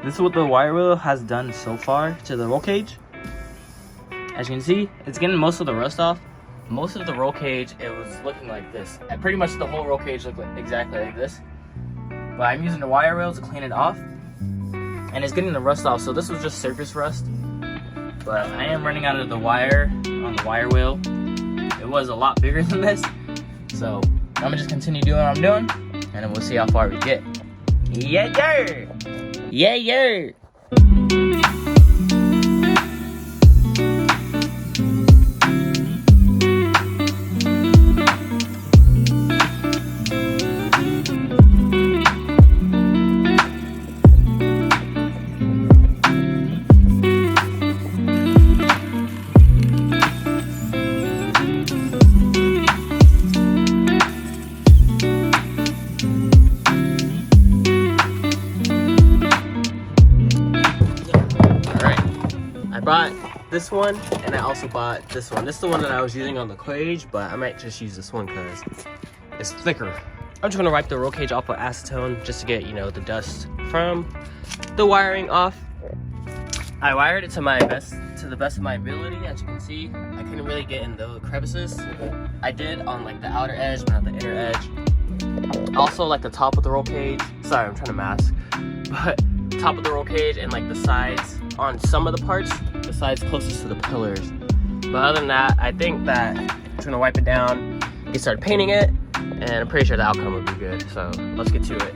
This is what the wire wheel has done so far to the roll cage. As you can see, it's getting most of the rust off. Most of the roll cage, it was looking like this. And pretty much the whole roll cage looked like, exactly like this. But I'm using the wire wheel to clean it off. And it's getting the rust off, so this was just surface rust. But I am running out of the wire on the wire wheel. It was a lot bigger than this. So I'm gonna just continue doing what I'm doing, and then we'll see how far we get. Yeah, yeah! Yeah, yeah! Bought this one, and I also bought this one. This is the one that I was using on the cage, but I might just use this one because it's thicker. I'm just gonna wipe the roll cage off with acetone just to get, you know, the dust from the wiring off. I wired it to the best of my ability. As you can see, I couldn't really get in the crevices. I did on like the outer edge, but not the inner edge. Also like the top of the roll cage. Sorry, I'm trying to mask, but top of the roll cage and like the sides on some of the parts, the sides closest to the pillars. But other than that, I think that I'm just gonna wipe it down, get started painting it, and I'm pretty sure the outcome will be good. So let's get to it.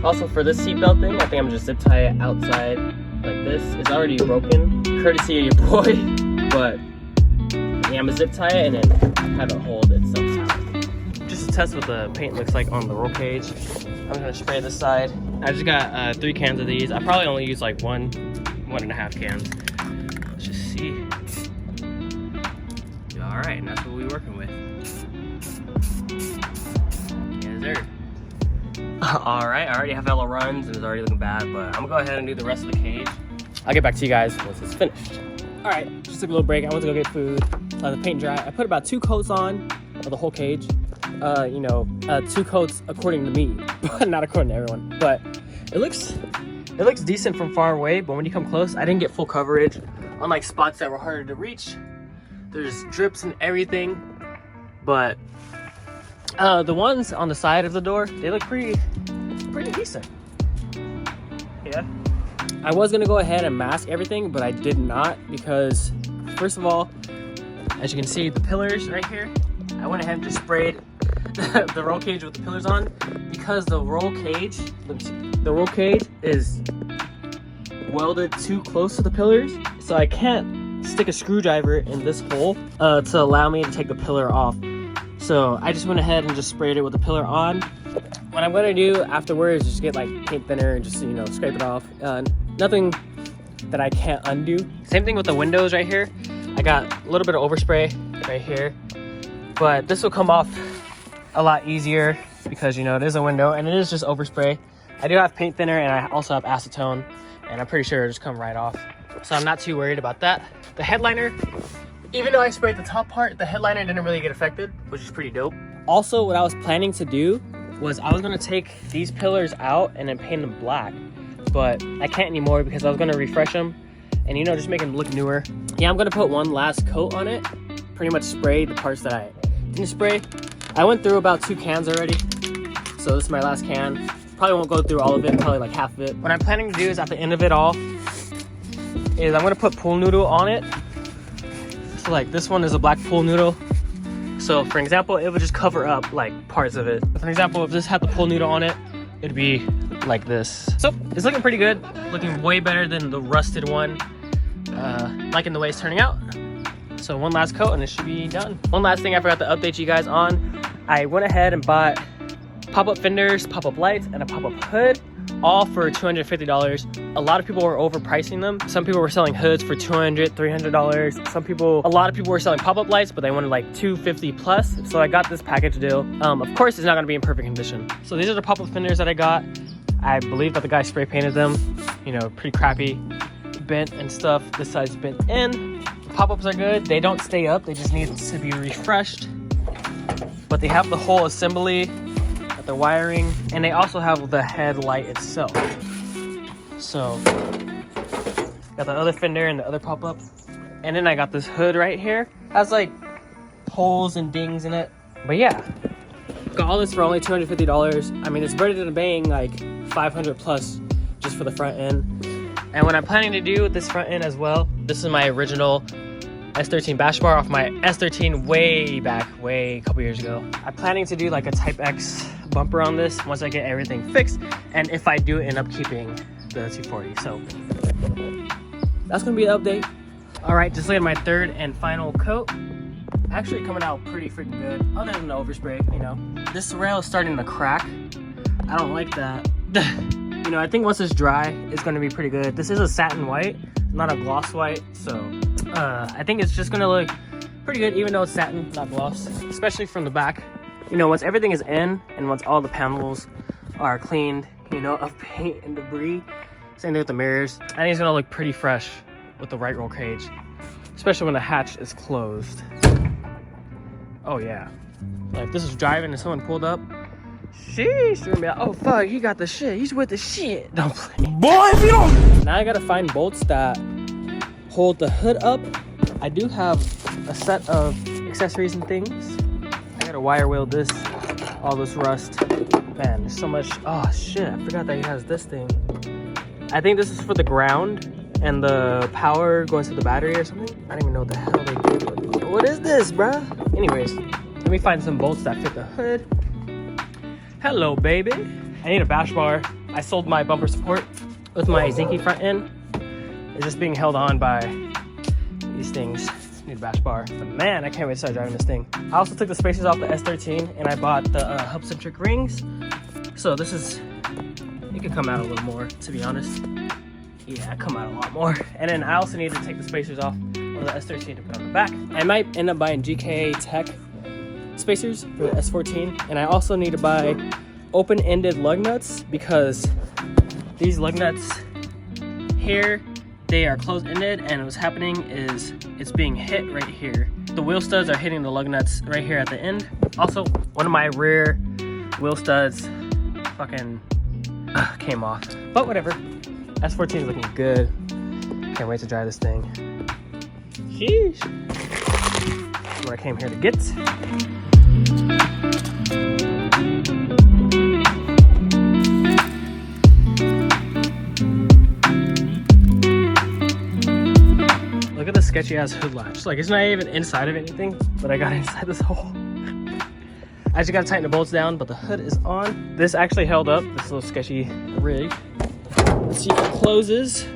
Also for this seatbelt thing, I think I'm just zip tie it outside like this. It's already broken, courtesy of your boy, but yeah, I'm gonna zip tie it and then have it hold itself out. Just to test what the paint looks like on the roll cage, I'm gonna spray this side. I just got 3 cans of these. I probably only use like 1.5 cans. Let's just see. All right, and that's what we're working with. Yes, sir. All right, I already have yellow runs and it's already looking bad, but I'm gonna go ahead and do the rest of the cage. I'll get back to you guys once it's finished. All right, just took a little break. I went to go get food, let the paint dry. I put about 2 coats on of the whole cage. 2 coats according to me, but not according to everyone. But it looks decent from far away, but when you come close, I didn't get full coverage on like spots that were harder to reach. There's drips and everything, but the ones on the side of the door, they look pretty decent. Yeah. I was gonna go ahead and mask everything, but I did not because, first of all, as you can see, the pillars right here, I went ahead and just sprayed the roll cage with the pillars on because the roll cage is welded too close to the pillars, so I can't stick a screwdriver in this hole to allow me to take the pillar off. So I just went ahead and just sprayed it with the pillar on. What I'm gonna do afterwards is just get like paint thinner and just, you know, scrape it off. Nothing that I can't undo. Same thing with the windows right here. I got a little bit of overspray right here, but this will come off a lot easier because, you know, it is a window and it is just overspray. I do have paint thinner and I also have acetone, and I'm pretty sure it'll just come right off. So I'm not too worried about that. The headliner, even though I sprayed the top part, the headliner didn't really get affected, which is pretty dope. Also, what I was planning to do was I was gonna take these pillars out and then paint them black, but I can't anymore because I was gonna refresh them and, you know, just make them look newer. Yeah, I'm gonna put one last coat on it, pretty much spray the parts that I didn't spray. I went through about 2 cans already, so this is my last can. Probably won't go through all of it, probably like half of it. What I'm planning to do is at the end of it all is I'm gonna put pool noodle on it. So like this one is a black pool noodle. So for example, it would just cover up like parts of it. For example, if this had the pool noodle on it, it'd be like this. So it's looking pretty good. Looking way better than the rusted one. Liking the way it's turning out. So one last coat and it should be done. One last thing I forgot to update you guys on. I went ahead and bought pop-up fenders, pop-up lights, and a pop-up hood, all for $250. A lot of people were overpricing them. Some people were selling hoods for $200, $300. A lot of people were selling pop-up lights, but they wanted like $250 plus. So I got this package deal. Of course, it's not gonna be in perfect condition. So these are the pop-up fenders that I got. I believe that the guy spray painted them, you know, pretty crappy, bent and stuff. This side's bent in. pop-ups are good. They don't stay up, they just need to be refreshed. But they have the whole assembly, got the wiring, and they also have the headlight itself. So, got the other fender and the other pop-up. And then I got this hood right here. Has like holes and dings in it. But yeah, got all this for only $250. I mean, it's better than paying like $500 plus just for the front end. And what I'm planning to do with this front end as well, this is my original S13 bash bar off my S13 way back, a couple years ago. I'm planning to do like a Type X bumper on this once I get everything fixed. And if I do end up keeping the 240. So that's gonna be an update. All right, just look at my third and final coat. Actually coming out pretty freaking good, other than the overspray, you know. This rail is starting to crack. I don't like that. You know, I think once it's dry, it's gonna be pretty good. This is a satin white, not a gloss white, so I think it's just gonna look pretty good, even though it's satin, not gloss, especially from the back. You know, once everything is in, and once all the panels are cleaned, you know, of paint and debris, same thing with the mirrors, I think it's gonna look pretty fresh with the right roll cage, especially when the hatch is closed. Oh yeah, like this is driving and someone pulled up, sheesh, you're gonna be like, oh fuck, he got the shit, he's with the shit. Don't play. Boy, if you don't. Now I gotta find bolts that hold the hood up. I do have a set of accessories and things. I gotta wire wheel this, all this rust. Man, there's so much. Oh shit, I forgot that he has this thing. I think this is for the ground and the power going to the battery or something. I don't even know what the hell they did with it. What is this, bruh? Anyways, let me find some bolts that fit the hood. Hello, baby. I need a bash bar. I sold my bumper support with my Zinky front end. It's just being held on by these things. Need a bash bar. But man, I can't wait to start driving this thing. I also took the spacers off the S13 and I bought the hub-centric rings. So this is, it could come out a little more, to be honest. Yeah, come out a lot more. And then I also need to take the spacers off of the S13 to put on the back. I might end up buying GK Tech spacers for the S14. And I also need to buy open-ended lug nuts because these lug nuts here, they are closed-ended, and what's happening is it's being hit right here. The wheel studs are hitting the lug nuts right here at the end. Also, one of my rear wheel studs fucking came off, but whatever. S14 is looking good. Can't wait to drive this thing. Sheesh. That's what I came here to get. Look at the sketchy ass hood latch. Like, it's not even inside of anything, but I got inside this hole. I just gotta tighten the bolts down, but the hood is on. This actually held up, this little sketchy rig. Let's see if it closes.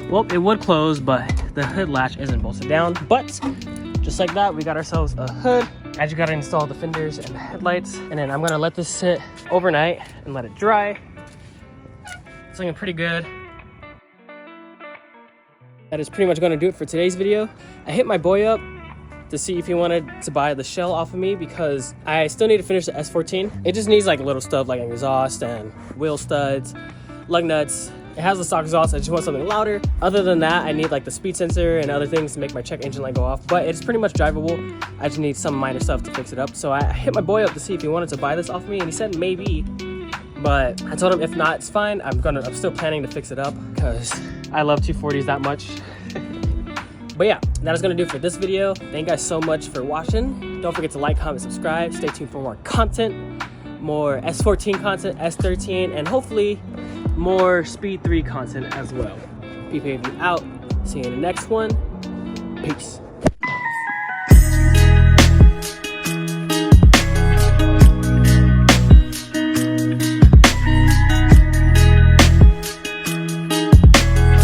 Well, it would close, but the hood latch isn't bolted down. But just like that, we got ourselves a hood. I just gotta install the fenders and the headlights, and then I'm gonna let this sit overnight and let it dry. It's looking pretty good. That is pretty much gonna do it for today's video. I hit my boy up to see if he wanted to buy the shell off of me because I still need to finish the S14. It just needs like little stuff like an exhaust and wheel studs, lug nuts. It has the stock exhaust, I just want something louder. Other than that, I need like the speed sensor and other things to make my check engine light go off, but it's pretty much drivable. I just need some minor stuff to fix it up. So I hit my boy up to see if he wanted to buy this off me, and he said maybe, but I told him if not, it's fine. I'm still planning to fix it up because I love 240s that much. But yeah, that is gonna do it for this video. Thank you guys so much for watching. Don't forget to like, comment, subscribe. Stay tuned for more content, more S14 content, S13, and hopefully more Speed 3 content as well. PPAV out. See you in the next one. Peace.